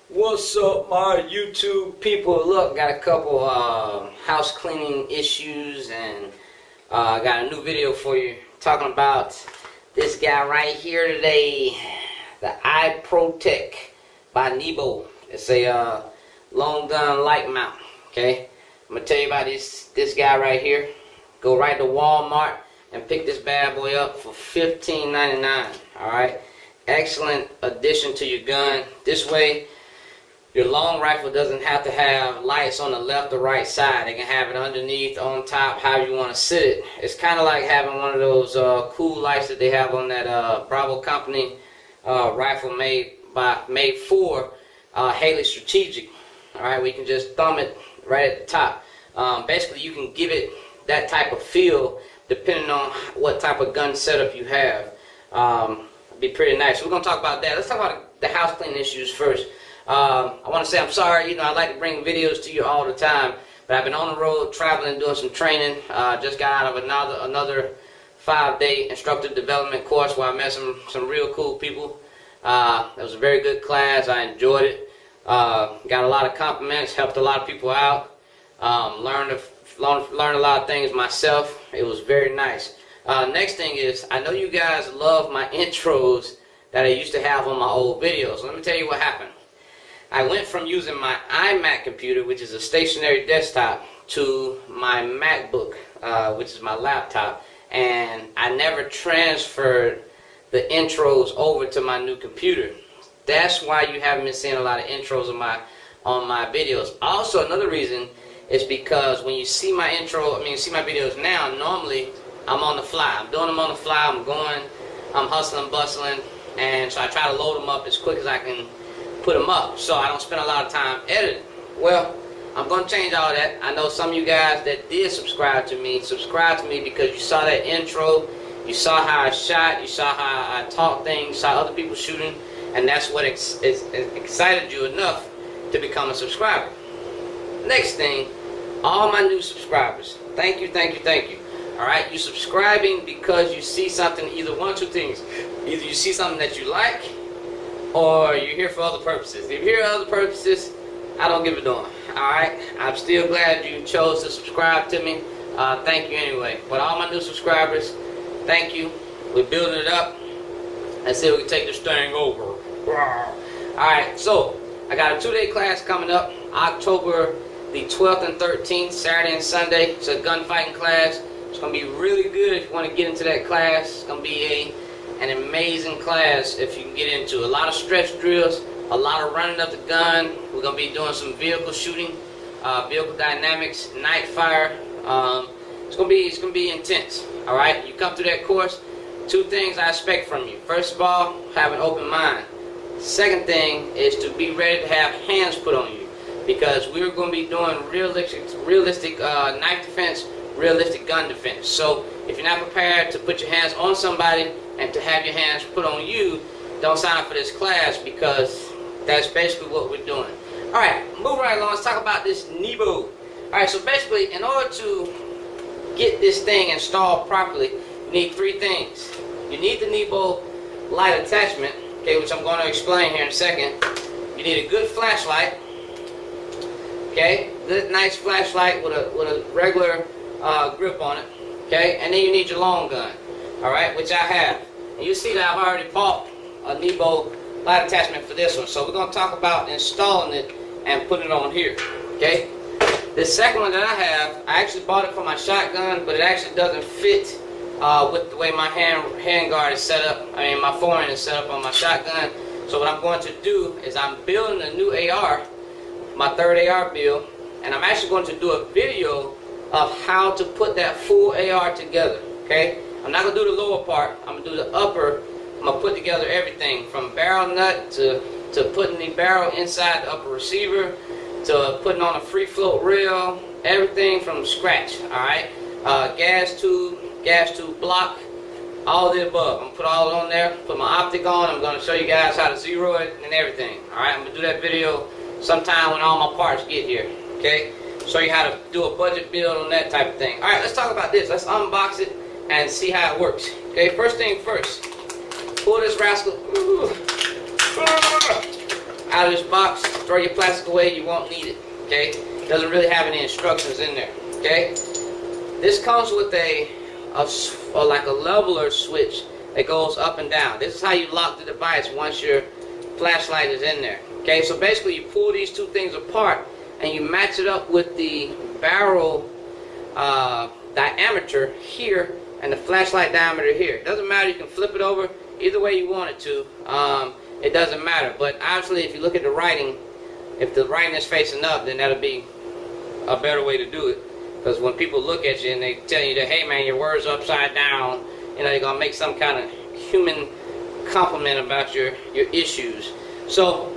What's up, my YouTube people? Look, got a couple house cleaning issues, and got a new video for you talking about this guy right here today, the iPROTEC by Nebo. It's a long gun light mount. Okay, I'm gonna tell you about this guy right here. Go right to Walmart and pick this bad boy up for $15.99. All right, excellent addition to your gun. This way, your long rifle doesn't have to have lights on the left or right side. They can have it underneath, on top, however you want to sit it. It's kind of like having one of those cool lights that they have on that Bravo company rifle made for Haley Strategic. All right, we can just thumb it right at the top. Basically, you can give it that type of feel depending on what type of gun setup you have. It'd be pretty nice. We're gonna talk about that. Let's talk about the house cleaning issues first. I want to say I'm sorry. You know, I like to bring videos to you all the time, but I've been on the road traveling, doing some training. Just got out of another 5-day instructor development course where I met some real cool people. It was a very good class. I enjoyed it. Got a lot of compliments. Helped a lot of people out. Learned a lot of things myself. It was very nice. Next thing is, I know you guys love my intros that I used to have on my old videos. So let me tell you what happened. I went from using my iMac computer, which is a stationary desktop, to my MacBook, which is my laptop, and I never transferred the intros over to my new computer. That's why you haven't been seeing a lot of intros on my videos. Also, another reason is because when you see my see my videos now, normally I'm on the fly. I'm doing them on the fly. I'm hustling, bustling, and so I try to load them up as quick as I can put them up, so I don't spend a lot of time editing. Well, I'm going to change all that. I know some of you guys that did subscribe to me because you saw that intro, you saw how I shot, you saw how I taught things, saw other people shooting, and that's what excited you enough to become a subscriber. Next thing, all my new subscribers, thank you, thank you, thank you. Alright, you're subscribing because you see something, either one or two things. Either you see something that you like, or you're here for other purposes. If you're here for other purposes, I don't give a darn. Alright? I'm still glad you chose to subscribe to me. Thank you anyway. But all my new subscribers, thank you. We're building it up. Let's see if we can take this thing over. Alright, so I got a 2-day class coming up, October the 12th and 13th, Saturday and Sunday. It's a gunfighting class. It's going to be really good if you want to get into that class. It's going to be an amazing class if you can get into. A lot of stretch drills, a lot of running up the gun. We're going to be doing some vehicle shooting, vehicle dynamics, night fire. It's going to be intense. All right, you come through that course, 2 things I expect from you. First of all, have an open mind. Second thing is to be ready to have hands put on you, because we're going to be doing realistic knife defense, realistic gun defense. So if you're not prepared to put your hands on somebody and to have your hands put on you, don't sign up for this class, because that's basically what we're doing. Alright, move right along. Let's talk about this Nebo. Alright, so basically, in order to get this thing installed properly, you need 3 things. You need the Nebo light attachment, okay, which I'm going to explain here in a second. You need a good flashlight, okay, good nice flashlight with a regular grip on it, okay, and then you need your long gun, alright, which I have. And you see that I've already bought a Nebo light attachment for this one, so we're going to talk about installing it and putting it on here, okay. This second one that I have, I actually bought it for my shotgun, but it actually doesn't fit with the way my hand guard is set up. My forend is set up on my shotgun. So what I'm going to do is I'm building a new AR, my 3rd AR build, and I'm actually going to do a video of how to put that full AR together, okay? I'm not going to do the lower part. I'm going to do the upper. I'm going to put together everything from barrel nut to putting the barrel inside the upper receiver to putting on a free float rail, everything from scratch, alright? Gas tube block, all of the above. I'm going to put all on there, put my optic on. I'm going to show you guys how to zero it and everything, alright? I'm going to do that video sometime when all my parts get here, okay? Show you how to do a budget build on that type of thing. Alright, let's talk about this. Let's unbox it and see how it works. Okay, first thing first, pull this rascal out of this box. throw your plastic away, you won't need it, okay? It doesn't really have any instructions in there, okay? This comes with like a leveler switch that goes up and down. This is how you lock the device once your flashlight is in there, okay? So basically you pull these two things apart and you match it up with the barrel diameter here and the flashlight diameter here. It doesn't matter, you can flip it over either way you want it to. It doesn't matter, but obviously if you look at the writing, if the writing is facing up, then that'll be a better way to do it. Because when people look at you and they tell you that, hey man, your words are upside down, you know, you're gonna make some kind of human compliment about your issues. So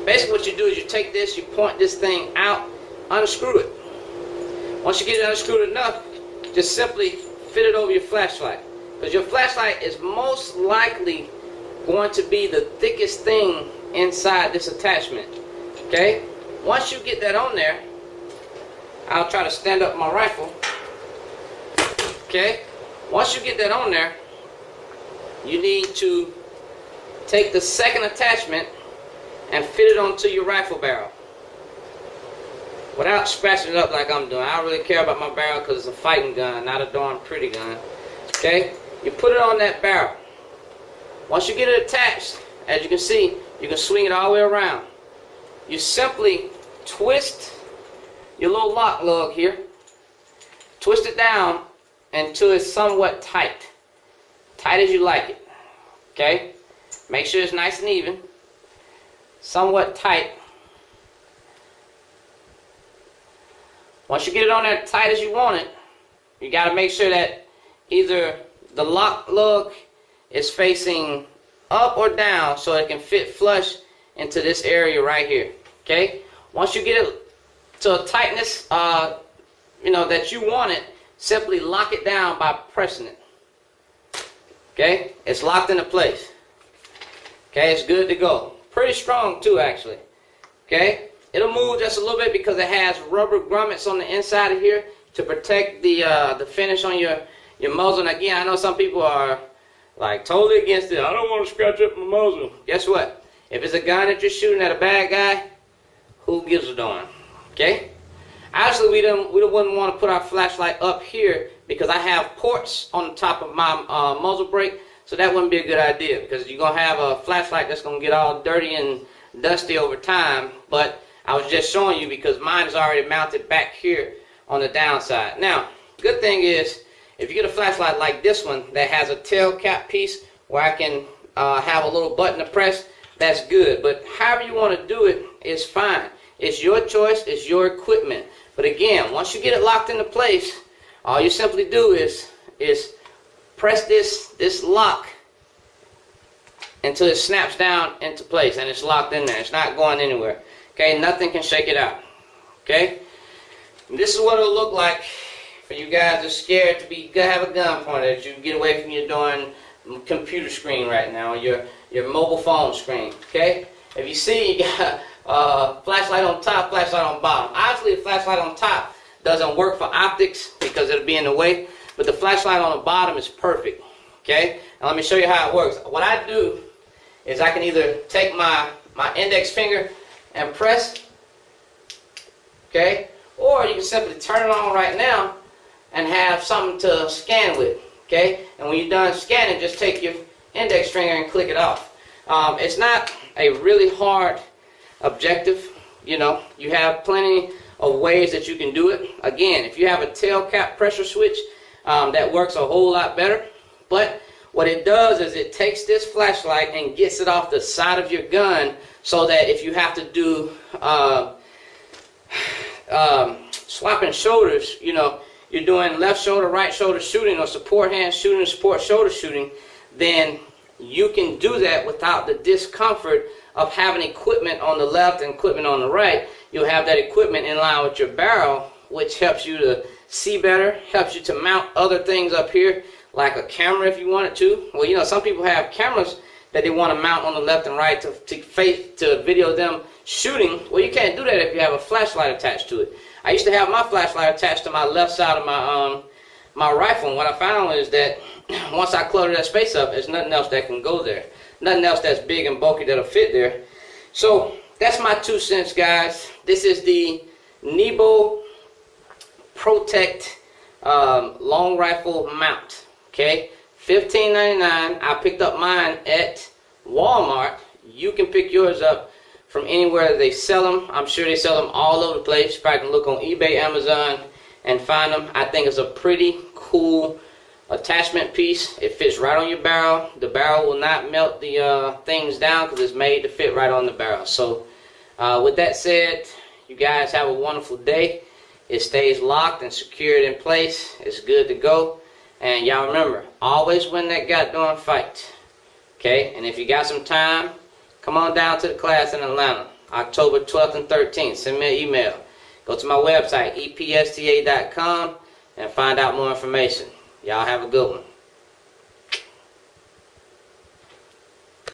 basically what you do is you take this, you point this thing out, unscrew it. Once you get it unscrewed enough, just simply fit it over your flashlight. Because your flashlight is most likely going to be the thickest thing inside this attachment. Okay? Once you get that on there, I'll try to stand up my rifle. Okay? Once you get that on there, you need to take the second attachment and fit it onto your rifle barrel without scratching it up like I'm doing. I don't really care about my barrel because it's a fighting gun, not a darn pretty gun. Okay? You put it on that barrel. Once you get it attached, as you can see, you can swing it all the way around. You simply twist your little lock lug here, twist it down until it's somewhat tight. Tight as you like it. Okay? Make sure it's nice and even. Somewhat tight. Once you get it on there tight as you want it, you got to make sure that either the lock lug is facing up or down so it can fit flush into this area right here. Okay? Once you get it to a tightness you know, that you want it, simply lock it down by pressing it. Okay? It's locked into place. Okay? It's good to go. Pretty strong too, actually. Okay? It'll move just a little bit because it has rubber grommets on the inside of here to protect the finish on your muzzle. And again, I know some people are like totally against it. I don't want to scratch up my muzzle. Guess what? If it's a gun that you're shooting at a bad guy, who gives a darn? Okay? Actually, we wouldn't want to put our flashlight up here because I have ports on the top of my muzzle brake, so that wouldn't be a good idea because you're going to have a flashlight that's going to get all dirty and dusty over time. But I was just showing you because mine is already mounted back here on the downside. Now, good thing is, if you get a flashlight like this one that has a tail cap piece where I can have a little button to press, that's good. But however you want to do it is fine. It's your choice, it's your equipment. But again, once you get it locked into place, all you simply do is press this lock until it snaps down into place and it's locked in there. It's not going anywhere. Okay, nothing can shake it out. Okay, and this is what it'll look like for you guys that are scared to have a gun pointed at you. Get away from your darn computer screen right now, your mobile phone screen. Okay, if you see you got flashlight on top, flashlight on bottom. Obviously, the flashlight on top doesn't work for optics because it'll be in the way, but the flashlight on the bottom is perfect. Okay, and let me show you how it works. What I do is I can either take my index finger and press, okay, or you can simply turn it on right now and have something to scan with, okay? And when you're done scanning, just take your index finger and click it off. It's not a really hard objective, you know. You have plenty of ways that you can do it. Again, if you have a tail cap pressure switch, that works a whole lot better. But what it does is it takes this flashlight and gets it off the side of your gun so that if you have to do swapping shoulders, you know, you're doing left shoulder, right shoulder shooting, or support hand shooting, support shoulder shooting, then you can do that without the discomfort of having equipment on the left and equipment on the right. You'll have that equipment in line with your barrel, which helps you to see better, helps you to mount other things up here, like a camera if you wanted to. Well, you know, some people have cameras that they want to mount on the left and right to video them shooting. Well, you can't do that if you have a flashlight attached to it. I used to have my flashlight attached to my left side of my rifle, and what I found is that once I clutter that space up, there's nothing else that can go there. Nothing else that's big and bulky that'll fit there. So that's my 2 cents, guys. This is the Nebo Protect long rifle mount. Okay, $15.99. I picked up mine at Walmart. You can pick yours up from anywhere they sell them. I'm sure they sell them all over the place. You probably can look on eBay, Amazon, and find them. I think it's a pretty cool attachment piece. It fits right on your barrel. The barrel will not melt the things down because it's made to fit right on the barrel. So with that said, you guys have a wonderful day. It stays locked and secured in place. It's good to go. And y'all remember, always win that goddamn fight. Okay? And if you got some time, come on down to the class in Atlanta, October 12th and 13th. Send me an email. Go to my website, epsta.com, and find out more information. Y'all have a good one.